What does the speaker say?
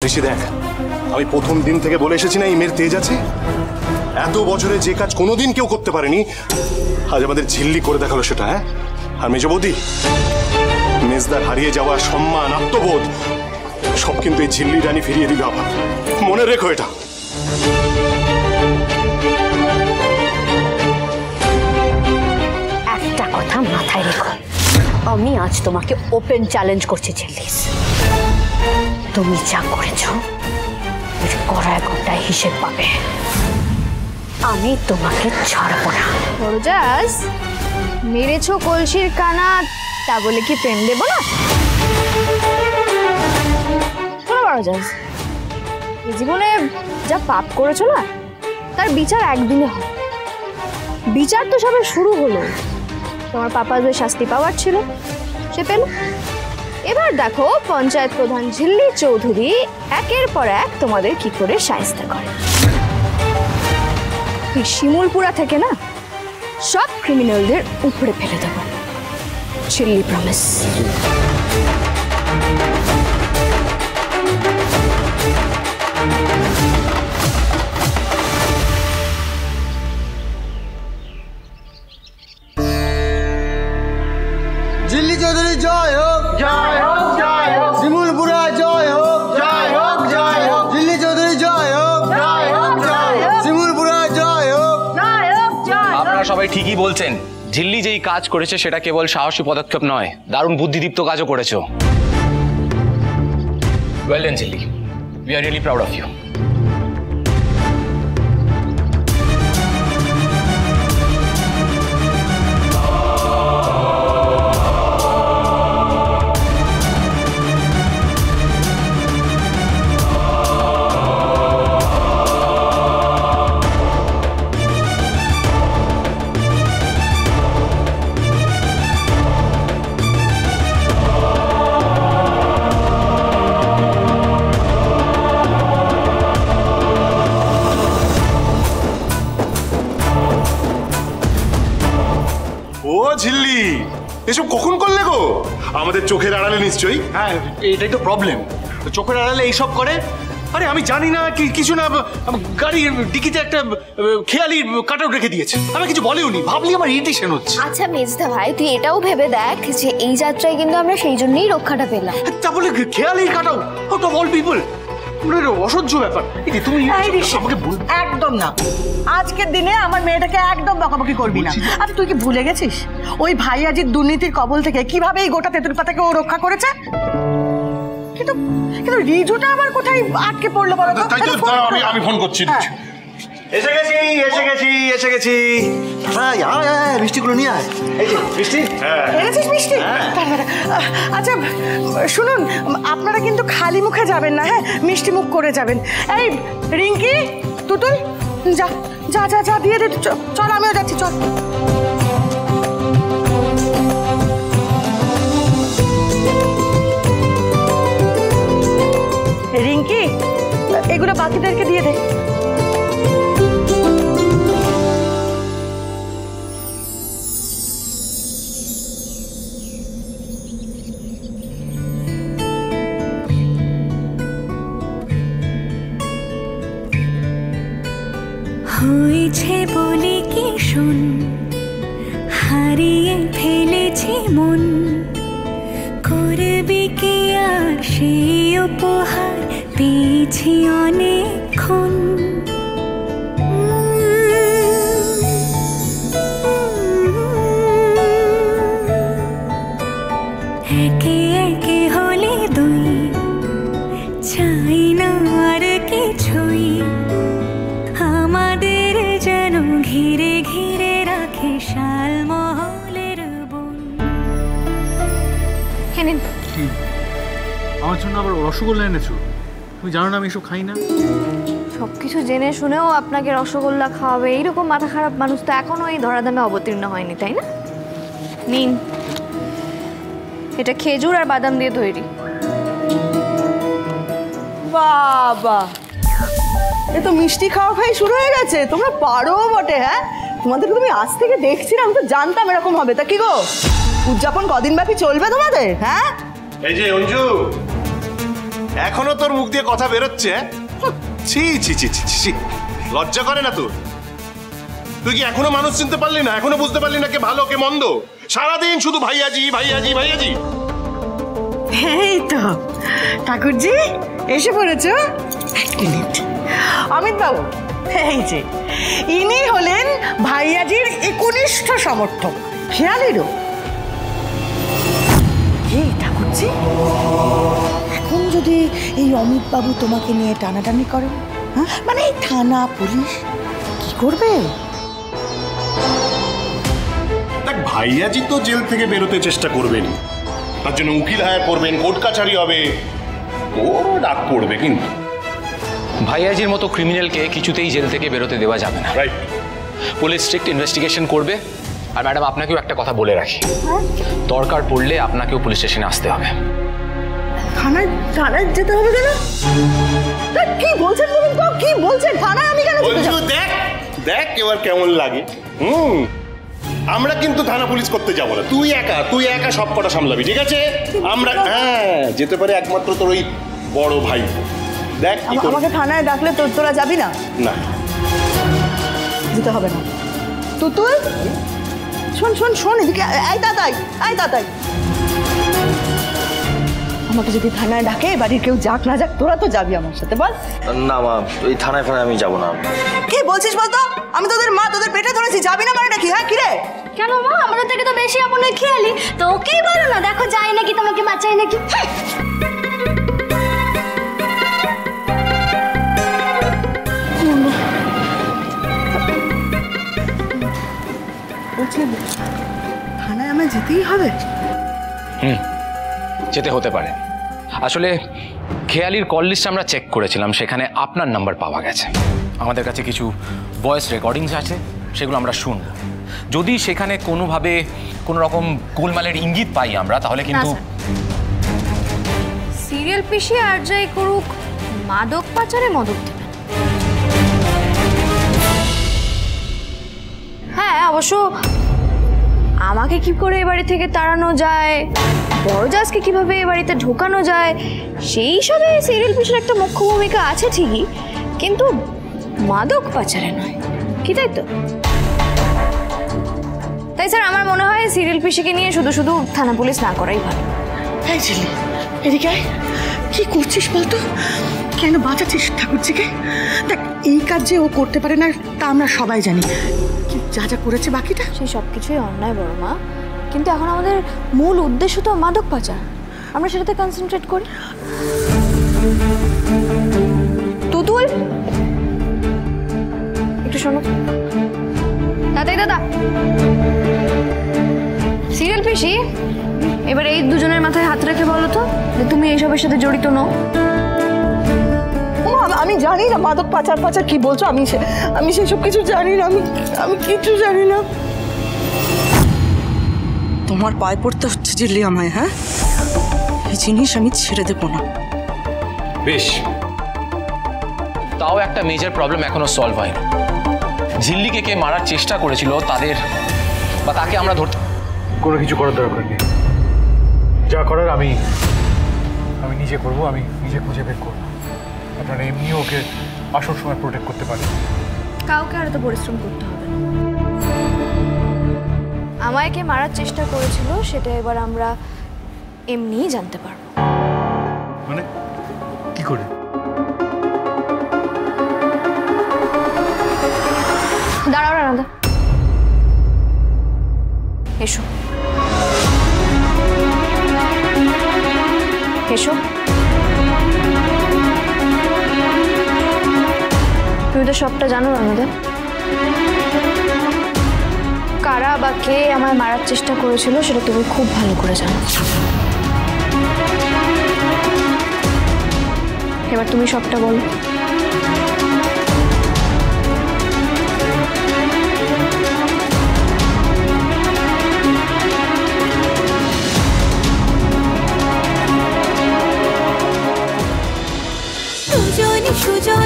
ঋষি দেখ, আমি প্রথম দিন থেকে বলে এসেছি না এই মেয়ের তেজ আছে। এত বছরে যে কাজ কোনোদিন কেউ করতে পারেনি আজ আমাদের ঝিল্লি করে দেখালো সেটা। হ্যাঁ, আর মেজ বৌদি, মেজদার হারিয়ে যাওয়া সম্মান, আত্মবোধ সব কিন্তু এই ঝিল্লি রানী ফিরিয়ে দিবে আবার। মনে রেখো এটা। একটা কথা মাথায় রেখো, আমি আজ তোমাকে ওপেন চ্যালেঞ্জ করছি ঝিল্লিস। তুমি যা করেছো এর কড়ায় গোটায় হিসেব পাবে। আমি তোমাকে ছাড়বো না। বড়জাস, মেরেছো কলসির কানা, তা বলে কি প্রেম দেব না? বড়জাস, এই জীবনে যা পাপ করেছো না তার বিচার একদিনে হয়। বিচার তো সবে শুরু হলো। তোমার পাপা যে শাস্তি পাওয়ার ছিল সে পেল। এবার দেখো পঞ্চায়েত প্রধান ঝিল্লি চৌধুরী একের পর এক তোমাদের কি করে শায়েস্তা করে। শিমুলপুরা থেকে না সব ক্রিমিনালদের উপরে ফেলে দেবো। ঝিল্লি প্রমিস। ঝিল্লি চৌধুরী জয় হোক, জয় হোক, জয় হোক। শিমুলপুরা জয় হোক, জয় হোক, জয় হোক। ঝিল্লি চৌধুরী জয় হোক, জয় হোক, জয় হোক। শিমুলপুরা জয় হোক, জয় হোক, জয় হোক। আপনারা সবাই ঠিকই বলছেন, ঝিল্লি যেই কাজ করেছে সেটা কেবল সাহসী পদক্ষেপ নয়, দারুণ বুদ্ধিদীপ্ত কাজও করেছো। Well done Jhilli, we are really proud of you. Jhilli, এসব কখন করলে গো? আমাদের চোখের আড়ালে নিশ্চয়ই। হ্যাঁ, এটাই তো প্রবলেম, চোখের আড়ালে এইসব করে। আরে আমি জানি না কিছু না, গাড়ির ডিকিতে একটা খেয়ালি কাটাউট রেখে দিয়েছে, আমি কিছু বলেও নি, ভাবলি আমার ইরিটেশন হচ্ছে। আচ্ছা মেজদা ভাই, তুই এটাও ভেবে দেখ যে এই যাত্রায় কিন্তু আমরা সেই জন্যই রক্ষাটা পেলাম। তা বলে খেয়ালি cutout, out of all people, অসহ্য ব্যাপার। তুমি আমাকে একদম না, আজকের দিনে আমার মেয়েটাকে একদম বকাবকি করবি না। আর তুই কি ভুলে গেছিস ওই ভাইয়াজির দুর্নীতির কবল থেকে কিভাবে এই গোটা তেঁতুল পাতাকে ও রক্ষা করেছে? কিন্তু কিন্তু রিজুটা আবার কোথায় আটকে পড়লো বলো তো? তাই তো, আমি ফোন করছি। এসে গেছি, এসে গেছি, এসে গেছি। মিষ্টিগুলো নিয়ে আয়। এই যে মিষ্টি। এনেছিস মিষ্টি? আচ্ছা শুনুন, আপনারা কিন্তু খালি মুখে যাবেন না, হ্যাঁ, মিষ্টি মুখ করে যাবেন। এই রিঙ্কি, তুতুল, যা যা যা যা দিয়ে দে। চল আমিও যাচ্ছি, চল। রিঙ্কি, এগুলো বাকিদেরকে দিয়ে দে। হয়েছে বলে কি শোন, হারিয়ে ফেলেছি মন, করবি কি আর সেই উপহার পেয়েছি অনেকক্ষণ। একে একে হলে দুই, চাই না আর কিছুই, আমাদের যেন ঘিরে ঘিরে রাখে শালমহলের বন। আমার জন্য আবার রসগোল্লা এনেছো? তুমি জানো না আমি এসব খাই না। সবকিছু জেনে শুনেও আপনাকে রসগোল্লা খাওয়াবে এইরকম মাথা খারাপ মানুষ তো এখনো এই ধরাধামে অবতীর্ণ হয়নি, তাই না? নিন, এটা খেজুর আর বাদাম দিয়ে তৈরি। বাবা, এ তো মিষ্টি খাওয়া খাই শুরু হয়ে গেছে। তোমরা পারো বটে। হ্যাঁ, তোমাদের তুমি আজ থেকে দেখছি না, আমি তো জানতাম এরকম হবে। তা কি গো, উদযাপন কদিন ব্যাপী চলবে তোমাদের? হ্যাঁ, এই যে অঞ্জু, এখনো তোর মুখ দিয়ে কথা বেরোচ্ছে? ছি ছি ছি ছি ছি, লজ্জা করে না তোর? তুই কি এখনো মানুষ চিনতে পারলি না? এখনো বুঝতে পারলি না কে ভালো কে মন্দ? সারাদিন শুধু ভাইয়াজি ভাইয়াজি ভাইয়াজি। এই তো ঠাকুরজি এসে পড়েছো। এক মিনিট, অমিত বাবু, এই যে ইনি হলেন ভাইয়াজির একনিষ্ঠ সমর্থক, খেয়ালিরও। এই ঠাকুরজি, এখন যদি এই অমিত বাবু তোমাকে নিয়ে টানাটানি করেন, হ্যাঁ, মানে এই থানা পুলিশ কি করবে? দেখ, ভাইয়াজি তো জেল থেকে বেরোতে চেষ্টা করবেন, তার জন্য উকিল হায়ার করবেন, কোর্ট কাছারি হবে, ওরও ডাক পড়বে। কিন্তু ভাইয়াজির মতো ক্রিমিনালকে কিছুতেই জেল থেকে বেরোতে দেওয়া যাবে না। রাইট। পুলিশ স্ট্রিক্ট ইনভেস্টিগেশন করবে। আর ম্যাডাম, আপনাকেও একটা কথা বলে রাখি, দরকার পড়লে আপনাকেও পুলিশ স্টেশনে আসতে হবে। থানায় থানায় যেতে হবে কেন? কি বলছেন বলুন তো, কি বলছেন? থানায় আমি কেন যেতে যাব? দেখ দেখ এবার কেমন লাগে। আমরা কিন্তু থানা পুলিশ করতে যাবো না, তুই একা সব কটা সামলাবি, ঠিক আছে? আমরা যেতে পারি একমাত্র তোর ওই বড় ভাই। দেখ আমাকে থানায় ডাকলে তোরা যাবি না? না, যেতে হবে না। তুই শোন শোন শোন, এদিকে আয় দাদাই, আয় দাদাই। আমাকে যদি থানায় ডাকে, বাড়ির কেউ যাক না যাক, তোরা তো যাবি আমার সাথে, বল। না মা, ওই থানায় ফানায় আমি যাবো না। কি বলছিস বলতো? আমি তোদের মা, তোদের পেটে ধরেছি, যাবি না মানে নাকি? হ্যাঁ, কিরে? কেন মা, আমাদের থেকে তো বেশি আপন ওই খেয়ালি, তো ওকেই বলো না, দেখো যায় নাকি তোমাকে বাঁচাই নাকি। বলছি থানায় আমার যেতেই হবে? যেতে হতে পারে। আসলে খেয়ালির কল লিস্ট আমরা চেক করেছিলাম, সেখানে আপনার নাম্বার পাওয়া গেছে। আমাদের কাছে কিছু ভয়েস রেকর্ডিংস আছে, সেগুলো আমরা শুনব। যদি সেখানে কোনোভাবে কোনো রকম গোলমালের ইঙ্গিত পাই আমরা, তাহলে কিন্তু সিরিয়াল পিসি আর যাই করুক, মাদক পাচারে মদক দেবে। হ্যাঁ, অবশ্য আমাকে কি করে এ বাড়ি থেকে তাড়ানো যায়, বড়জাজকে কিভাবে এ বাড়িতে ঢোকানো যায়, সেই সবে সিরিয়াল পিসির একটা মুখ্য ভূমিকা আছে ঠিকই, কিন্তু মাদক পাচারে নয়, কি তাই তো? তাই স্যার, আমার মনে হয় সিরিয়াল পিসিকে নিয়ে শুধু শুধু থানা পুলিশ না করাই ভালো। এই ঝিল্লি, এদিকে আয়। কি করছিস বলতো? কেন বাঁচাচ্ছিস ঠাকুরজিকে? দেখ, এই কাজ যে ও করতে পারে না তা আমরা সবাই জানি, কি যা যা করেছে বাকিটা সেই সব কিছুই অন্যায় বড় মা, কিন্তু এখন আমাদের মূল উদ্দেশ্য তো মাদক পাচার, আমরা সেটাতে কনসেন্ট্রেট করি। তুতুল, একটু শোনো। দাদাই দাদা, সিরিয়াল পিসি, এবার এই দুজনের মাথায় হাত রেখে বলো তো যে তুমি এইসবের সাথে জড়িত নও। আমি জানি না মাদক পাচার পাচার কি বলছো, আমি সেসব কিছু জানি না, আমি কিছু জানি না। তোমার পায়ে পড়তে হচ্ছে ঝিল্লি আমায়, হ্যাঁ? এই জিনিস আমি ছেড়ে দেবো না। বেশ, তাও একটা মেজর প্রবলেম এখনো সলভ হয়নি। ঝিল্লিকে কে মারার চেষ্টা করেছিল, তাদের বা তাকে আমরা ধরতে কোনো কিছু করার দরকার নেই। যা করার আমি নিজে করব, আমি নিজে খুঁজে বের করবো। আপনারা এমনি ওকে আসল সময় প্রোটেক্ট করতে পারেন। কাউকে আর এত পরিশ্রম করতে হবে না। আমায় কে মারার চেষ্টা করেছিল সেটা এবার আমরা এমনিই জানতে পারবো। মানে কি করে? দাঁড়াও রানাদা, এসো এসো। তুমি তো সবটা জানো রানাদা, কারা বা কে আমায় মারার চেষ্টা করেছিল সেটা তুমি খুব ভালো করে জানো। এবার তুমি সবটা বলো। সুজনে সুজন